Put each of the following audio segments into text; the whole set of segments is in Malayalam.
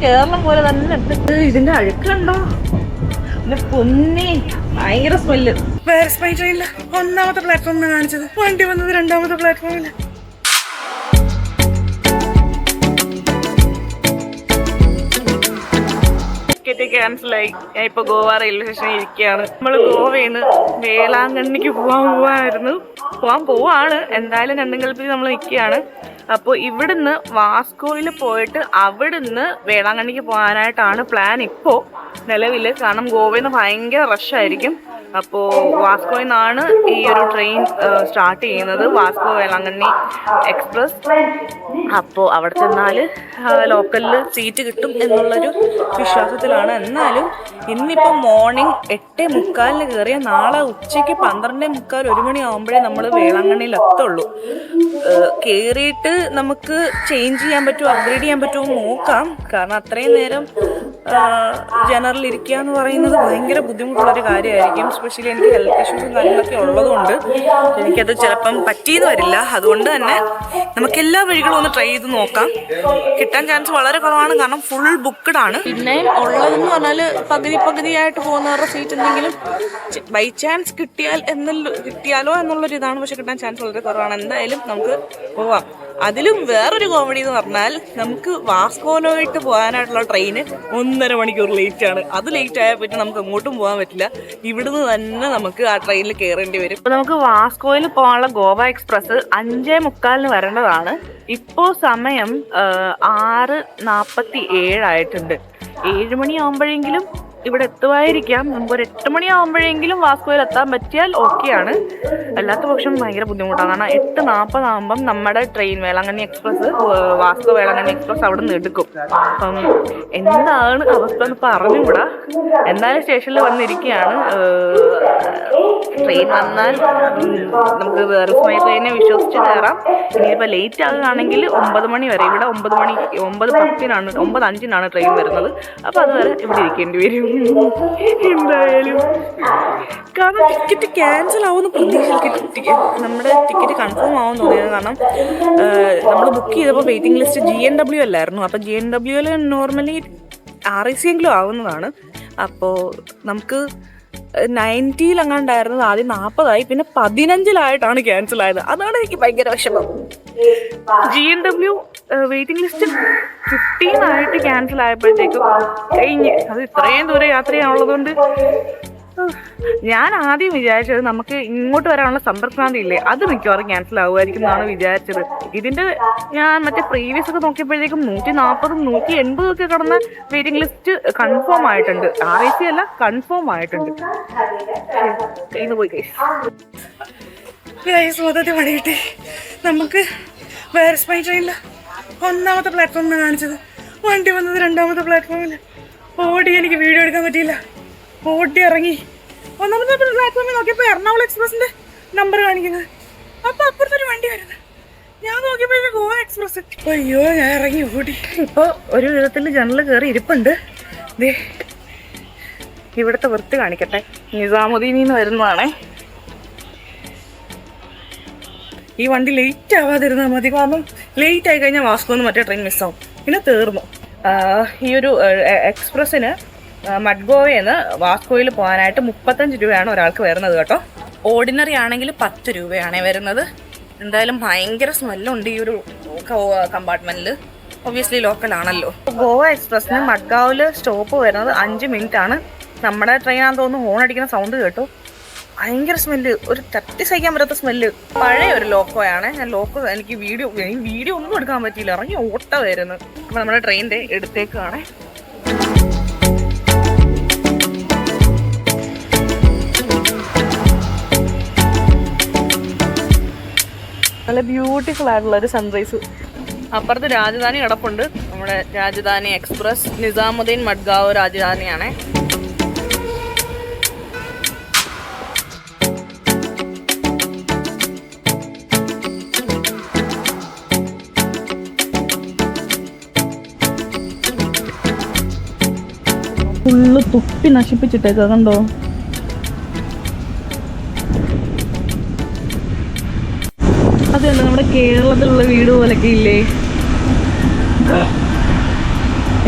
കേരളം പോലെ തന്നെ ഇതിന്റെ അഴുക്കുണ്ടോ? പൊന്നി ഭയങ്കര സ്മെല്ല്. വേറെ സ്പൈ ട്രെയിനില്ല, ഒന്നാമത്തെ പ്ലാറ്റ്ഫോമിലാണ് കാണിച്ചത്. വണ്ടി വന്നത് രണ്ടാമത്തെ പ്ലാറ്റ്ഫോമില്. ടിക്കറ്റ് ക്യാൻസലായി. ഞാൻ ഇപ്പൊ ഗോവ റെയിൽവേ സ്റ്റേഷനിൽ ഇരിക്കുകയാണ്. നമ്മള് ഗോവയിന്ന് വേളാങ്കണ്ണിക്ക് പോവാൻ പോവാണ്. എന്തായാലും രണ്ടും കൽപ്പിച്ച് നമ്മൾ നിൽക്കുകയാണ്. അപ്പോൾ ഇവിടുന്ന് വാസ്കോയിൽ പോയിട്ട് അവിടുന്ന് വേളാങ്കണ്ണിക്ക് പോകാനായിട്ടാണ് പ്ലാൻ ഇപ്പോൾ നിലവിൽ. കാരണം ഗോവയിൽ നിന്ന് ഭയങ്കര റഷായിരിക്കും. അപ്പോൾ വാസ്കോയിൽ നിന്നാണ് ഈ ഒരു ട്രെയിൻ സ്റ്റാർട്ട് ചെയ്യുന്നത്, വാസ്കോ വേളാങ്കണ്ണി എക്സ്പ്രസ്. അപ്പോൾ അവിടെ ചെന്നാൽ ലോക്കലിൽ സീറ്റ് കിട്ടും എന്നുള്ളൊരു വിശ്വാസത്തിലാണ്. എന്നാലും ഇന്നിപ്പോൾ മോർണിംഗ് 8:45 കയറിയ നാളെ ഉച്ചയ്ക്ക് 12:45 1 മണി ആകുമ്പോഴേ നമ്മൾ വേളാങ്കണ്ണിയിൽ എത്തുള്ളൂ. കയറിയിട്ട് നമുക്ക് ചേഞ്ച് ചെയ്യാൻ പറ്റുമോ, അപ്ഗ്രേഡ് ചെയ്യാൻ പറ്റുമോ നോക്കാം. കാരണം അത്രയും നേരം ജനറൽ ഇരിക്കുക എന്ന് പറയുന്നത് ഭയങ്കര ബുദ്ധിമുട്ടുള്ളൊരു കാര്യമായിരിക്കും. സ്പെഷ്യലി എനിക്ക് ഹെൽത്ത് ഇഷ്യൂസും കാര്യങ്ങളൊക്കെ ഉള്ളതുകൊണ്ട് എനിക്കത് ചിലപ്പം പറ്റിയെന്ന് വരില്ല. അതുകൊണ്ട് തന്നെ നമുക്ക് എല്ലാ വഴികളും ഒന്ന് ട്രൈ ചെയ്ത് നോക്കാം. കിട്ടാൻ ചാൻസ് വളരെ കുറവാണ്, കാരണം ഫുൾ ബുക്ക്ഡ് ആണ്. പിന്നെ ഉള്ളതെന്ന് പറഞ്ഞാൽ പകുതിയായിട്ട് പോകുന്നവരുടെ സീറ്റ് എന്തെങ്കിലും ബൈ ചാൻസ് കിട്ടിയാലോ എന്നുള്ളൊരിതാണ്. പക്ഷെ കിട്ടാൻ ചാൻസ് വളരെ കുറവാണ്. എന്തായാലും നമുക്ക് പോവാം. അതിലും വേറൊരു കോമഡി എന്ന് പറഞ്ഞാൽ നമുക്ക് വാസ്കോയിലോട്ട് പോകാനായിട്ടുള്ള ട്രെയിന് 1.5 മണിക്കൂർ ലേറ്റ് ആണ്. അത് ലേറ്റ് ആയാൽ പറ്റി നമുക്ക് അങ്ങോട്ടും പോകാൻ പറ്റില്ല. ഇവിടുന്ന് തന്നെ നമുക്ക് ആ ട്രെയിനിൽ കയറേണ്ടി വരും. അപ്പോൾ നമുക്ക് വാസ്കോയിൽ പോകാനുള്ള ഗോവ എക്സ്പ്രസ് 5:45 വരേണ്ടതാണ്. ഇപ്പോൾ സമയം 6:47 ആയിട്ടുണ്ട്. 7 മണിയാകുമ്പോഴെങ്കിലും ഇവിടെ എത്തുമായിരിക്കാം. നമുക്കൊരു 8 മണിയാകുമ്പോഴെങ്കിലും വാസ്കോയിൽ എത്താൻ പറ്റിയാൽ ഓക്കെയാണ്. അല്ലാത്ത പക്ഷം ഭയങ്കര ബുദ്ധിമുട്ടാണ്. കാരണം 8:40 ആകുമ്പം നമ്മുടെ train Velankanni express, Vasco Velankanni express അവിടെ നിന്ന് എടുക്കും. അപ്പം എന്താണ് അവസ്ഥ എന്ന് പറഞ്ഞുകൂടാ. എന്തായാലും സ്റ്റേഷനിൽ വന്നിരിക്കുകയാണ്. ട്രെയിൻ വന്നാൽ നമുക്ക് വേറെ ട്രെയിനെ വിശ്വസിച്ച് കയറാം. ഇനിയിപ്പോൾ ലേറ്റ് ആകുകയാണെങ്കിൽ 9 മണി വരെ, ഇവിടെ 9:05 ട്രെയിൻ വരുന്നത്. അപ്പോൾ അതുവരെ ഇവിടെ ഇരിക്കേണ്ടി വരും എന്തായാലും. കാരണം ടിക്കറ്റ് ക്യാൻസൽ ആവുമെന്ന് പ്രതീക്ഷിച്ചിട്ട് നമ്മുടെ ടിക്കറ്റ് കൺഫേം ആവുമെന്ന് തോന്നിയത്. കാരണം നമ്മൾ ബുക്ക് ചെയ്തപ്പോൾ വെയിറ്റിംഗ് ലിസ്റ്റ് GNW അല്ലായിരുന്നു. അപ്പോൾ GNWയിൽ നോർമലി RAC എങ്കിലും ആവുന്നതാണ്. അപ്പോൾ നമുക്ക് 90 അങ്ങാണ്ടായിരുന്നത് ആദ്യം 40 പിന്നെ 15 ക്യാൻസൽ ആയത്. അതാണ് എനിക്ക് ഭയങ്കര വിഷമം. GNW വെയിറ്റിംഗ് ലിസ്റ്റ് 15 ക്യാൻസൽ ആയപ്പോഴത്തേക്കും കഴിഞ്ഞ്. അത് ഇത്രയും ദൂരം യാത്ര ചെയ്യാനുള്ളതുകൊണ്ട് ഞാൻ ആദ്യം വിചാരിച്ചത് നമുക്ക് ഇങ്ങോട്ട് വരാനുള്ള സമ്പർക്രാന്തി ഇല്ലേ, അത് മിക്കവാറും ക്യാൻസൽ ആകുമായിരിക്കും എന്നാണ് വിചാരിച്ചത്. ഇതിൻ്റെ ഞാൻ മറ്റേ പ്രീവിയസ് ഒക്കെ നോക്കിയപ്പോഴത്തേക്കും 140 180 ഒക്കെ കടന്ന വെയിറ്റിംഗ് ലിസ്റ്റ് കൺഫേം ആയിട്ടുണ്ട്. RAC അല്ല, കൺഫേം ആയിട്ടുണ്ട്. കയ്യിൽ പോയി മൊത്തത്തിൽ പണി കിട്ടി. നമുക്ക് വേറെ സ്പൈ ട്രെയിനില്ല, ഒന്നാമത്തെ പ്ലാറ്റ്ഫോമിലാണ് കാണിച്ചത്. വണ്ടി വന്നത് രണ്ടാമത്തെ പ്ലാറ്റ്ഫോമിൽ. ഓടി എനിക്ക് വീഡിയോ എടുക്കാൻ പറ്റിയില്ല. ഓടി ഇറങ്ങി ഒന്നാമത്തെ പ്ലാറ്റ്ഫോമിൽ നോക്കിയപ്പോൾ എറണാകുളം എക്സ്പ്രസിന്റെ നമ്പർ കാണിക്കുന്നത്. അപ്പോൾ അപ്പുറത്തൊരു വണ്ടി വരുന്നത്. ഞാൻ നോക്കിയപ്പോൾ ഗോവ എക്സ്പ്രസ്. അയ്യോ, ഞാൻ ഇറങ്ങി ഓടി. ഇപ്പോൾ ഒരു വിധത്തിൽ ജനറൽ കയറി ഇരിപ്പുണ്ട്. ദേ ഇവിടുത്തെ വൃത്തി കാണിക്കട്ടെ. നിസാമുദ്ദീനിൽ നിന്ന് വരുന്നതാണേ. ഈ വണ്ടി ലേറ്റ് ആവാതിരുന്നാൽ മതി. കാരണം ലേറ്റ് ആയി കഴിഞ്ഞാൽ വാസ്കോന്ന് മറ്റേ ട്രെയിൻ മിസ്സാവും. പിന്നെ തീർന്നു. ഈ ഒരു എക്സ്പ്രസ്സിന് മഡ്ഗോവയിൽ വാസ്കോയിൽ പോകാനായിട്ട് 35 രൂപയാണ് ഒരാൾക്ക് വരുന്നത് കേട്ടോ. ഓർഡിനറി ആണെങ്കിൽ 10 രൂപയാണ് വരുന്നത്. എന്തായാലും ഭയങ്കര സ്മെല്ലുണ്ട് ഈ ഒരു കമ്പാർട്ട്മെന്റിൽ. ഒബ്വിയസ്ലി ലോക്കലാണല്ലോ. ഗോവ എക്സ്പ്രസ്സിന് മഡ്ഗാവിൽ സ്റ്റോപ്പ് വരുന്നത് 5 മിനിറ്റ് ആണ്. നമ്മുടെ ട്രെയിനാണെന്ന് തോന്നുന്നു. ഹോൺ അടിക്കുന്ന സൗണ്ട് കേട്ടോ. ഭയങ്കര സ്മെല്ല്, ഒരു തട്ടി സഹിക്കാൻ പറ്റാത്ത സ്മെല്ല്. പഴയ ഒരു ലോക്കോയാണ്. ഞാൻ എനിക്ക് വീഡിയോ ഒന്നും എടുക്കാൻ പറ്റിയില്ല, ഇറങ്ങി ഓട്ടമായിരുന്നു. അപ്പോൾ നമ്മുടെ ട്രെയിനിൻ്റെ എടുത്തേക്കാണ്. നല്ല ബ്യൂട്ടിഫുൾ ആയിട്ടുള്ളൊരു സൺറൈസ്. അപ്പുറത്ത് രാജധാനി കിടപ്പുണ്ട്. നമ്മുടെ രാജധാനി എക്സ്പ്രസ് നിസാമുദ്ദീൻ മഡ്ഗാവ് രാജധാനിയാണ്. ഫുള്ള് തുപ്പി നശിപ്പിച്ചിട്ടേക്ക കണ്ടോ. ഇത് നമ്മുടെ കേരളത്തിലുള്ള വീട് പോലൊക്കെ ഇല്ലേ?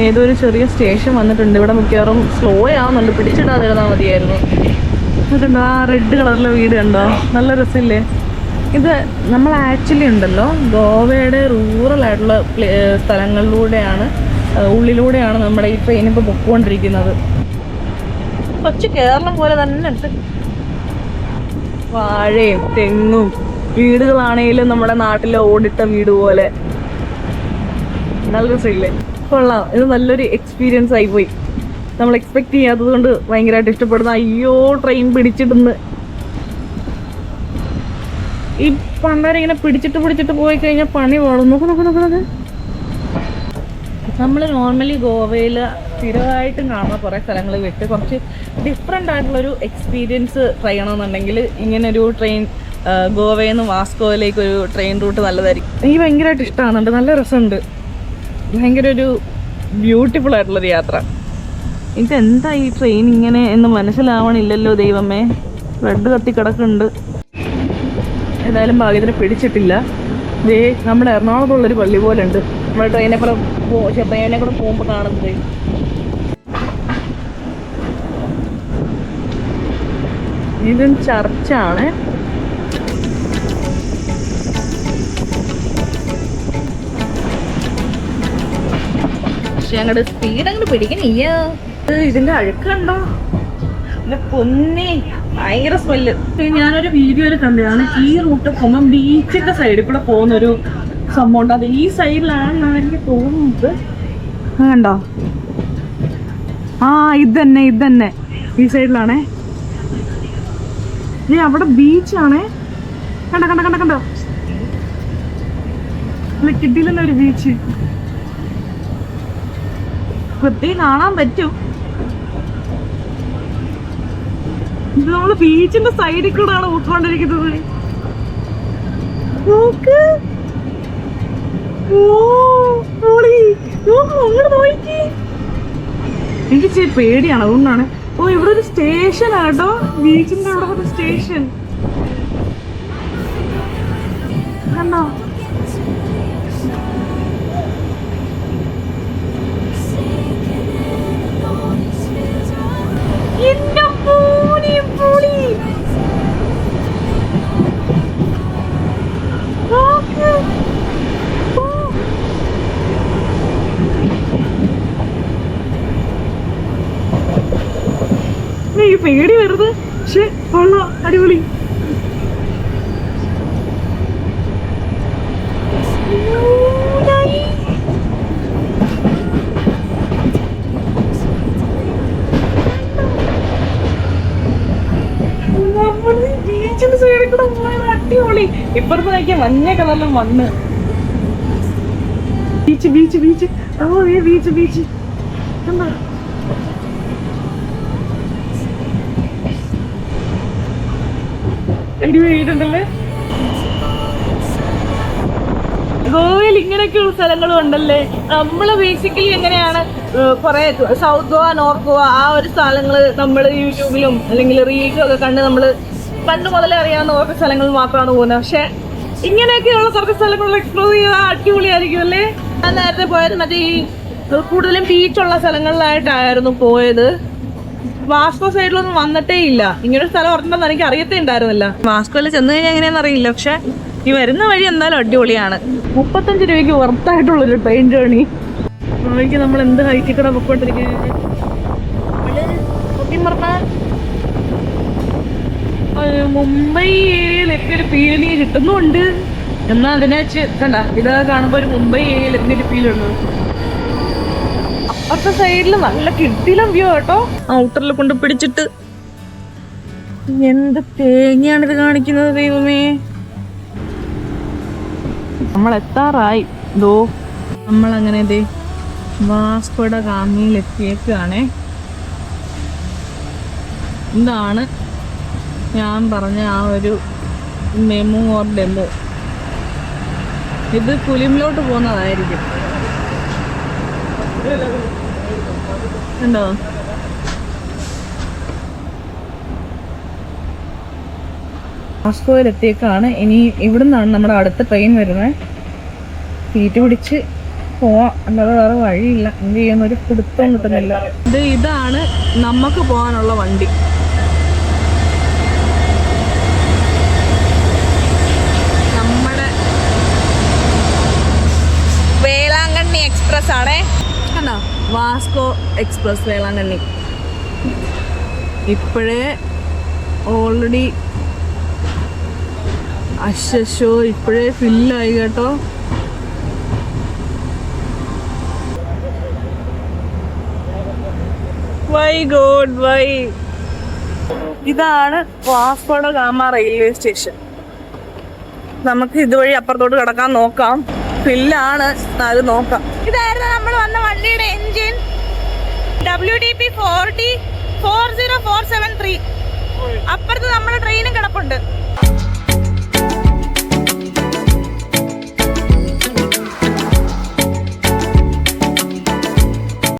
ഏതോ ഒരു ചെറിയ സ്റ്റേഷൻ വന്നിട്ടുണ്ട്. ഇവിടെ മിക്കവാറും സ്ലോ ആവുന്നുണ്ട്, പിടിച്ചിടാതിരുന്നാൽ മതിയായിരുന്നു. എന്നിട്ടുണ്ടോ ആ റെഡ് കളറിലെ വീട് കണ്ടോ? നല്ല രസമില്ലേ? ഇത് നമ്മൾ ആക്ച്വലി ഉണ്ടല്ലോ ഗോവയുടെ റൂറൽ ആയിട്ടുള്ള സ്ഥലങ്ങളിലൂടെയാണ്, ഉള്ളിലൂടെയാണ് നമ്മുടെ ഈ ട്രെയിൻ ഇപ്പോൾ പൊക്കോണ്ടിരിക്കുന്നത്. കൊച്ചു കേരളം പോലെ തന്നെ ഉണ്ട്. വാഴയും തെങ്ങും വീടുകളാണെങ്കിലും നമ്മുടെ നാട്ടിലെ ഓടിട്ട വീട് പോലെ. നല്ല രസമില്ലേ? കൊള്ളാം. ഇത് നല്ലൊരു എക്സ്പീരിയൻസ് ആയിപ്പോയി. നമ്മൾ എക്സ്പെക്ട് ചെയ്യാത്തത് കൊണ്ട് ഭയങ്കരമായിട്ട് ഇഷ്ടപ്പെടുന്ന. അയ്യോ, ട്രെയിൻ പിടിച്ചിടുന്ന്. ഈ പണ്ടവരിങ്ങനെ പിടിച്ചിട്ട് പോയി കഴിഞ്ഞാൽ പണി പാടും. നോക്ക്. നമ്മൾ നോർമലി ഗോവയിൽ സ്ഥിരമായിട്ടും കാണുന്ന കുറേ സ്ഥലങ്ങൾ വിട്ട് കുറച്ച് ഡിഫറെൻ്റ് ആയിട്ടുള്ളൊരു എക്സ്പീരിയൻസ് ട്രൈ ചെയ്യണമെന്നുണ്ടെങ്കിൽ ഇങ്ങനൊരു ട്രെയിൻ ഗോവയിൽ നിന്ന് വാസ്കോയിലേക്ക് ഒരു ട്രെയിൻ റൂട്ട് നല്ലതായിരിക്കും. എനിക്ക് ഭയങ്കരമായിട്ട് ഇഷ്ടമാകുന്നുണ്ട്. നല്ല രസമുണ്ട്. ഭയങ്കര ഒരു ബ്യൂട്ടിഫുൾ ആയിട്ടുള്ളൊരു യാത്ര. ഇതെന്താ ഈ ട്രെയിൻ ഇങ്ങനെ എന്ന് മനസ്സിലാവണില്ലല്ലോ ദൈവമേ. റെഡ് കത്തി കിടക്കുന്നുണ്ട്. ഏതായാലും ഭാഗ്യത്തിന് പിടിച്ചിട്ടില്ല. ദേ നമ്മുടെ എറണാകുളത്തുള്ളൊരു പള്ളി പോലെ ഉണ്ട്. നമ്മുടെ ട്രെയിനെ കൂടെ പോകുമ്പോൾ കാണുന്നത്. ഇതും ചർച്ചാണ്. പക്ഷെ അങ്ങോട്ട് സ്പീഡ് അങ്ങോട്ട് പിടിക്കണില്ല. ഇതിന്റെ അഴുക്കുണ്ടോ? പൊന്നി ഭയങ്കര സ്മെല്ല്. ഞാനൊരു വീഡിയോയിൽ കണ്ടതാണ് ഈ റൂട്ട് പോകുമ്പോൾ ബീച്ചിന്റെ സൈഡിൽ കൂടെ പോകുന്നൊരു സംഭവം ഉണ്ട്. അത് ഈ സൈഡിലാണെന്നാണ് എനിക്ക് തോന്നുന്നത്. കണ്ടോ? ആ ഇത് തന്നെ ഈ സൈഡിലാണേ. അവിടെ ബീച്ചാണേ. കണ്ടോ? കിട്ടിയില്ലല്ലോ ഒരു ബീച്ച്. വൃത്തി കാണാൻ പറ്റും. ഇത് നമ്മള് ബീച്ചിന്റെ സൈഡിൽ കൂടെയാണ് ഊക്കൊണ്ടിരിക്കുന്നത്. നോക്ക്. എനിക്ക് ഇച്ചിരി പേടിയാണ്, അതുകൊണ്ടാണ്. ഓ, ഇവിടെ ഒരു സ്റ്റേഷൻ ആട്ടോ. ബീച്ചിന്റെ അവിടെ ഒരു സ്റ്റേഷൻ കണ്ടോ? ഈ പേടി വരുന്നത്. പക്ഷെ കൊള്ളാം, അടിപൊളി. ബീച്ചിന്റെ സൈഡിൽ കൂടെ പോയത് അടിപൊളി. ഇപ്പുറത്ത് നോക്കിയാൽ മഞ്ഞ കളറിലെ മണ്ണ്. ബീച്ച്. ഓ, ഈ ബീച്ച് കണ്ടോ? അടിപൊളിയായിട്ടുണ്ടല്ലേ? ഗോവയിൽ ഇങ്ങനെയൊക്കെയുള്ള സ്ഥലങ്ങളും ഉണ്ടല്ലേ. നമ്മള് ബേസിക്കലി എങ്ങനെയാണ് കുറെ സൗത്ത് ഗോവ, നോർത്ത് ഗോവ ആ ഒരു സ്ഥലങ്ങള് നമ്മൾ യൂട്യൂബിലും അല്ലെങ്കിൽ റീൽസും ഒക്കെ കണ്ട് നമ്മള് പണ്ട് മുതലേ അറിയാവുന്ന കുറച്ച് സ്ഥലങ്ങൾ മാത്രമാണ് പോകുന്നത്. പക്ഷെ ഇങ്ങനെയൊക്കെയുള്ള കുറച്ച് സ്ഥലങ്ങൾ എക്സ്പ്ലോർ ചെയ്താൽ അടിപൊളിയായിരിക്കും അല്ലേ? ഞാൻ നേരത്തെ പോയത് മറ്റേ ഈ കൂടുതലും ബീച്ചുള്ള സ്ഥലങ്ങളിലായിട്ടായിരുന്നു പോയത്. വാസ്കോ സൈഡിലൊന്നും വന്നിട്ടേ ഇല്ല. ഇങ്ങനൊരു സ്ഥലം ഉണ്ടെന്ന് എനിക്ക് അറിയത്തേ ഉണ്ടായിരുന്നില്ല. വാസ്കോയിൽ ചെന്ന് കഴിഞ്ഞാൽ എങ്ങനെയാണെന്ന് അറിയില്ല. പക്ഷെ ഈ വരുന്ന വഴി എന്തായാലും അടിപൊളിയാണ്. 35 രൂപയ്ക്ക് വർത്തായിട്ടുള്ളൊരു ട്രെയിൻ ജേർണി. നോക്കി നമ്മൾ എന്ത് ഹൈറ്റിൽ കൂടെ പൊക്കോണ്ടിരിക്കുന്നത്. മുംബൈ ഏരിയയിൽ എത്തിയൊരു ഫീലിംഗ് കിട്ടുന്നുണ്ട്. എന്നാൽ അതിനെ വെച്ച് കണ്ട ഇത് കാണുമ്പോൾ ഒരു മുംബൈ ഏരിയയിൽ എത്തിയൊരു ഫീലുണ്ട്. അപ്പുറത്തെ സൈഡിൽ നല്ല കിട്ടിലും വ്യൂ കേട്ടോ. ഔട്ടറിൽ കൊണ്ട് പിടിച്ചിട്ട് എന്ത് തേങ്ങയാണിത് കാണിക്കുന്നത് ദൈവമേ. നമ്മൾ എത്താറായി. ദോ നമ്മളങ്ങനെ ദേ വാസ്കോഡ ഗാമയിൽ എത്തിയേക്കാണേ. ഇതാണ് ഞാൻ പറഞ്ഞ ആ ഒരു മെമു ഓർ ഡെമോ. ഇത് കുലിമിലോട്ട് പോകുന്നതായിരിക്കും. ഉണ്ടോ? വാസ്കോയിലെത്തിയേക്കാണ്. ഇനി ഇവിടുന്നാണ് നമ്മുടെ അടുത്ത ട്രെയിൻ വരുന്നത്. സീറ്റ് പിടിച്ച് പോവാം, അല്ലാതെ വേറെ വഴിയില്ല. എന്ത് ചെയ്യുന്നൊരു പിടുത്തവും കിട്ടുന്നില്ല. ഇതാണ് നമുക്ക് പോകാനുള്ള വണ്ടി. നമ്മുടെ വേളാങ്കണ്ണി എക്സ്പ്രസ് ആണേ. കണ്ടോ, വാസ്കോ എക്സ്പ്രസ് വേളാങ്കണ്ണി. ഇപ്പോഴേ ഓൾറെഡി അശ്ശോ ഇപ്പോഴേ ഫില്ലായി കേട്ടോ. Why god why. ഇതാണ് വാസ്കോഡ ഗാമ റെയിൽവേ സ്റ്റേഷൻ. നമുക്ക് ഇതുവഴി അപ്പുറത്തോട്ട് കിടക്കാൻ നോക്കാം. ഫില്ലാണ്, അത് നോക്കാം. ഇതായിരുന്നു നമ്മൾ വന്ന വണ്ടിയുടെ എൻജിൻ. WDP 40 40473. അപ്പുറത്ത് നമ്മുടെ ട്രെയിനും കിടപ്പുണ്ട്.